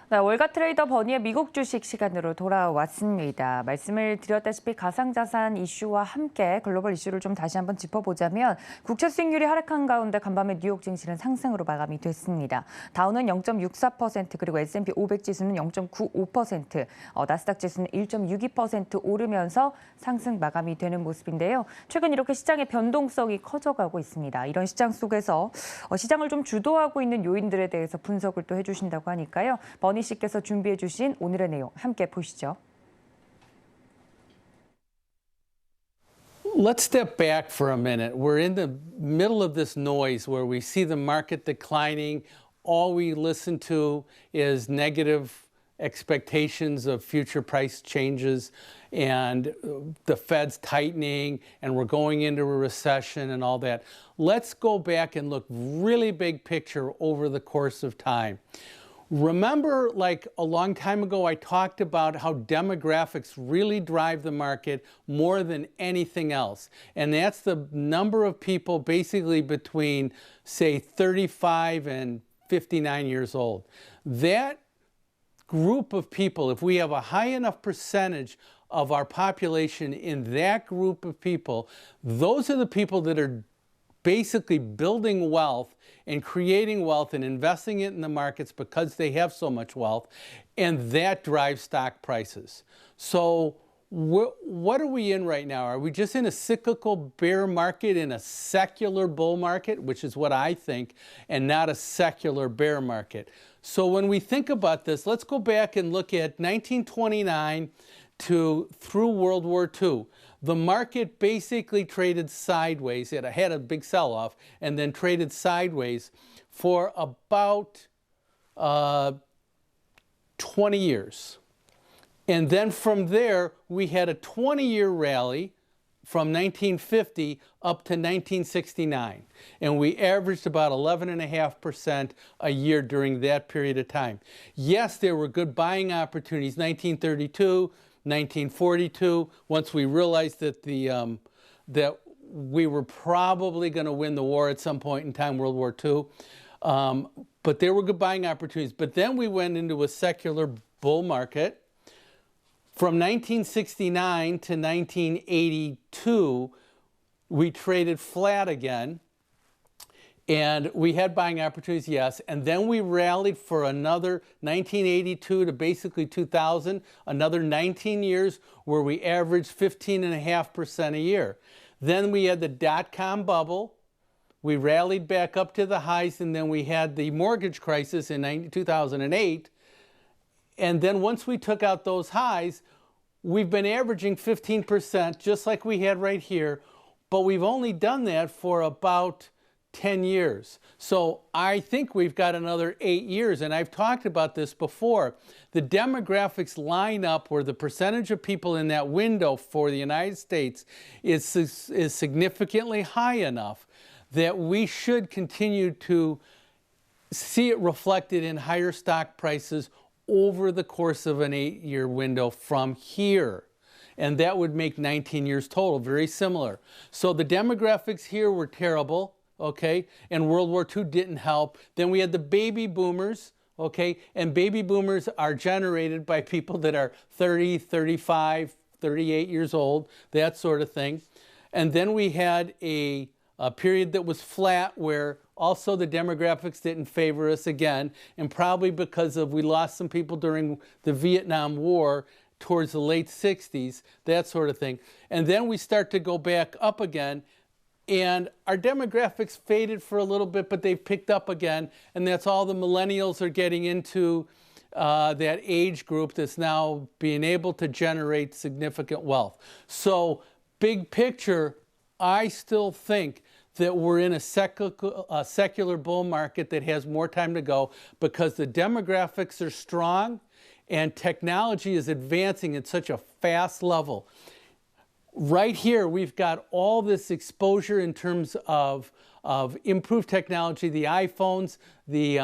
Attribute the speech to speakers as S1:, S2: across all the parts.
S1: 네, 월가 트레이더 버니의 미국 주식 시간으로 돌아왔습니다. 말씀을 드렸다시피 가상자산 이슈와 함께 글로벌 이슈를 좀 다시 한번 짚어보자면 국채 수익률이 하락한 가운데 간밤에 뉴욕 증시는 상승으로 마감이 됐습니다. 다우는 0.64% 그리고 S&P 500 지수는 0.95%, 나스닥 지수는 1.62% 오르면서 상승 마감이 되는 모습인데요. 최근 이렇게 시장의 변동성이 커져가고 있습니다. 이런 시장 속에서 시장을 좀 주도하고 있는 요인들에 대해서 분석을 또 해주신다고 하니까요. 버니씨께서 준비해 주신 오늘의 내용 함께 보시죠.
S2: Let's step back for a minute. We're in the middle of this noise where we see the market declining. All we listen to is negative expectations of future price changes and the Fed's tightening and we're going into a recession and all that. Let's go back and look really big picture over the course of time. Remember, like a long time ago, I talked about how demographics really drive the market more than anything else. And that's the number of people basically between, say, 35 and 59 years old. That group of people, if we have a high enough percentage of our population in that group of people, those are the people that are basically building wealth and creating wealth and investing it in the markets because they have so much wealth, and that drives stock prices. So what are we in right now? Are we just in a cyclical bear market, in a secular bull market, which is what I think, and not a secular bear market? So when we think about this, let's go back and look at 1929 through World War II. The market basically traded sideways. It had a big sell-off and then traded sideways for about 20 years. And then from there, we had a 20-year rally from 1950 up to 1969. And we averaged about 11.5% a year during that period of time. Yes, there were good buying opportunities, 1932, 1942, once we realized that that we were probably going to win the war at some point in time, World War II. But there were good buying opportunities. But then we went into a secular bull market. From 1969 to 1982, we traded flat again. And we had buying opportunities, yes, and then we rallied for another 1982 to basically 2000, another 19 years where we averaged 15.5% a year. Then we had the dot-com bubble. We rallied back up to the highs, and then we had the mortgage crisis in 2008. And then once we took out those highs, we've been averaging 15%, just like we had right here, but we've only done that for about 10 years. So I think we've got another 8 years, and I've talked about this before. The demographics line up where the percentage of people in that window for the United States is significantly high enough that we should continue to see it reflected in higher stock prices over the course of an 8-year window from here. And that would make 19 years total, very similar. So the demographics here were terrible. Okay, and World War II didn't help. Then we had the baby boomers, okay, and baby boomers are generated by people that are 30, 35, 38 years old, that sort of thing. And then we had a period that was flat where also the demographics didn't favor us again, and probably because we lost some people during the Vietnam War towards the late 60s, that sort of thing. And then we start to go back up again. And our demographics faded for a little bit, but they've picked up again. And that's all the millennials are getting into that age group that's now being able to generate significant wealth. So big picture, I still think that we're in a secular bull market that has more time to go because the demographics are strong and technology is advancing at such a fast level. Right here, we've got all this exposure in terms of improved technology, the iPhones, the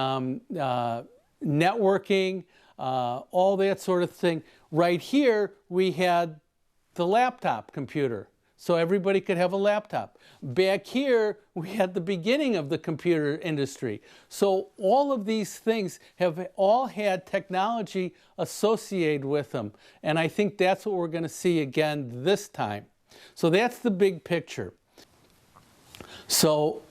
S2: networking, all that sort of thing. Right here, we had the laptop computer. so everybody could have a laptop. Back here, we had the beginning of the computer industry. So all of these things have all had technology associated with them. And I think that's what we're going to see again this time. So that's the big picture. So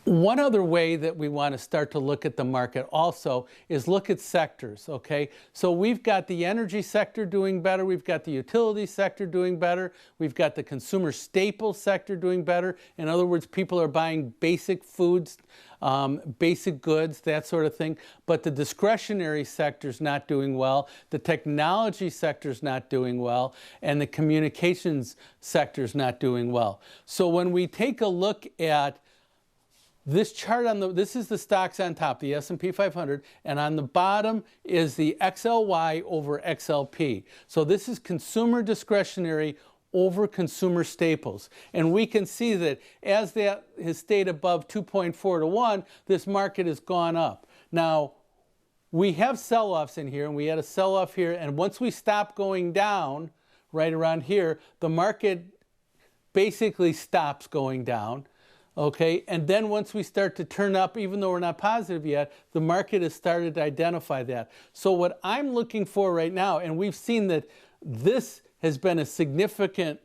S2: one other way that we want to start to look at the market also is look at sectors, okay? So we've got the energy sector doing better, we've got the utility sector doing better, we've got the consumer staples sector doing better. In other words, people are buying basic foods, basic goods, that sort of thing. But the discretionary sector's not doing well, the technology sector's not doing well, and the communications sector's not doing well. So when we take a look at this chart this is the stocks on top, the S&P 500, and on the bottom is the XLY over XLP. So this is consumer discretionary over consumer staples. And we can see that as that has stayed above 2.4 to 1, this market has gone up. Now, we have sell-offs in here, and we had a sell-off here, and once we stop going down, right around here, the market basically stops going down. Okay, and then once we start to turn up, even though we're not positive yet, the market has started to identify that. So what I'm looking for right now, and we've seen that this has been a significant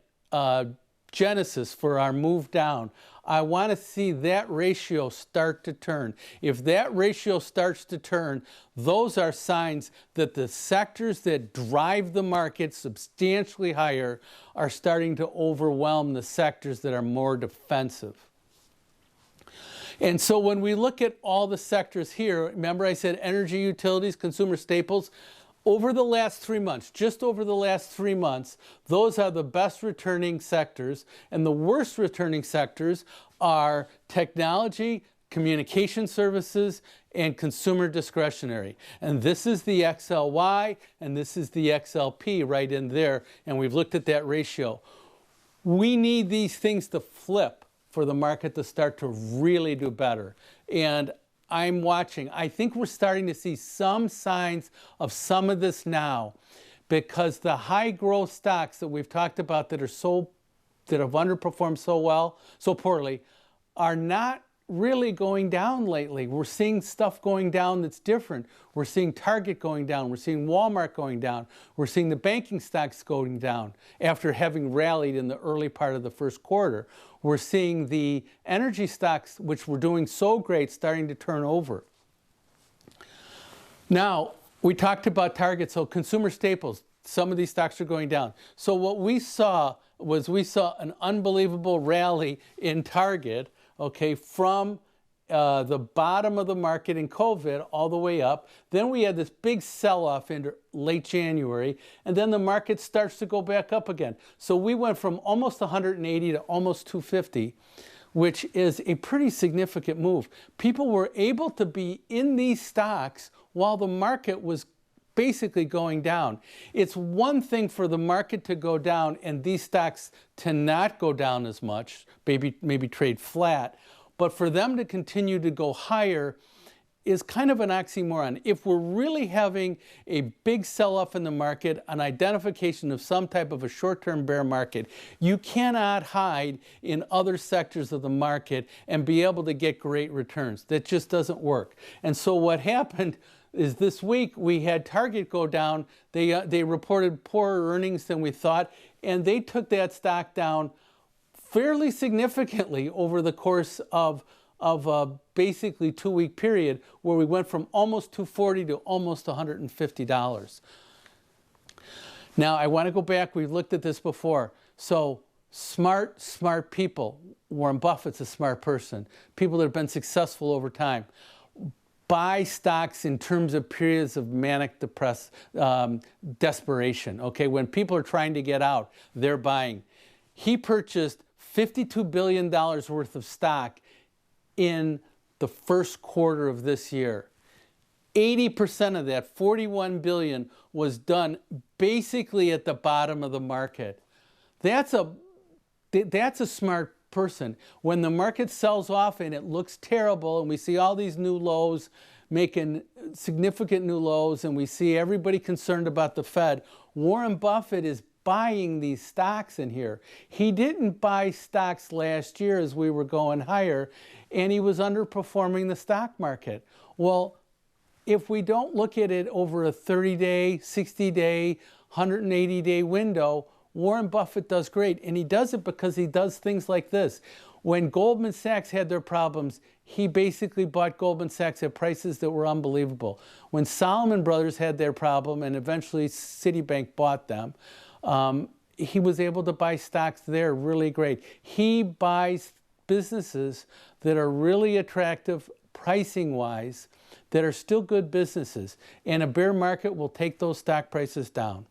S2: genesis for our move down. I want to see that ratio start to turn. If that ratio starts to turn, those are signs that the sectors that drive the market substantially higher are starting to overwhelm the sectors that are more defensive. And so when we look at all the sectors here, remember I said energy, utilities, consumer staples, over the last 3 months, just over the last 3 months, those are the best returning sectors, and the worst returning sectors are technology, communication services, and consumer discretionary. And this is the XLY, and this is the XLP right in there, and we've looked at that ratio. We need these things to flip for the market to start to really do better. And I'm watching. I think we're starting to see some signs of some of this now, because the high growth stocks that we've talked about that have underperformed so poorly, are not really going down lately. We're seeing stuff going down that's different. We're seeing Target going down. We're seeing Walmart going down. We're seeing the banking stocks going down after having rallied in the early part of the first quarter. We're seeing the energy stocks, which were doing so great, starting to turn over. Now, we talked about Target, so consumer staples, some of these stocks are going down. So what we saw was an unbelievable rally in Target, okay, from the bottom of the market in COVID all the way up. Then we had this big sell-off into late January, and then the market starts to go back up again. So we went from almost 180 to almost 250, which is a pretty significant move. People were able to be in these stocks while the market was basically going down. It's one thing for the market to go down and these stocks to not go down as much, maybe trade flat, but for them to continue to go higher is kind of an oxymoron. If we're really having a big sell-off in the market, an identification of some type of a short-term bear market, you cannot hide in other sectors of the market and be able to get great returns. That just doesn't work. And so what happened is this week we had Target go down. They reported poorer earnings than we thought, and they took that stock down fairly significantly over the course of a basically 2-week period, where we went from almost $240 to almost $150. Now, I want to go back. We've looked at this before. So smart people. Warren Buffett's a smart person. People that have been successful over time buy stocks in terms of periods of manic desperation. Okay, when people are trying to get out, they're buying. He purchased $52 billion worth of stock in the first quarter of this year. 80% of that, $41 billion, was done basically at the bottom of the market. That's a smart person. When the market sells off and it looks terrible and we see all these new lows, making significant new lows, and we see everybody concerned about the Fed, Warren Buffett is buying these stocks in here. He didn't buy stocks last year as we were going higher, and he was underperforming the stock market. Well, if we don't look at it over a 30-day, 60-day, 180-day window, Warren Buffett does great. And he does it because he does things like this. When Goldman Sachs had their problems, he basically bought Goldman Sachs at prices that were unbelievable. When Salomon Brothers had their problem, and eventually Citibank bought them, he was able to buy stocks there really great. He buys businesses that are really attractive pricing-wise, that are still good businesses. And a bear market will take those stock prices down.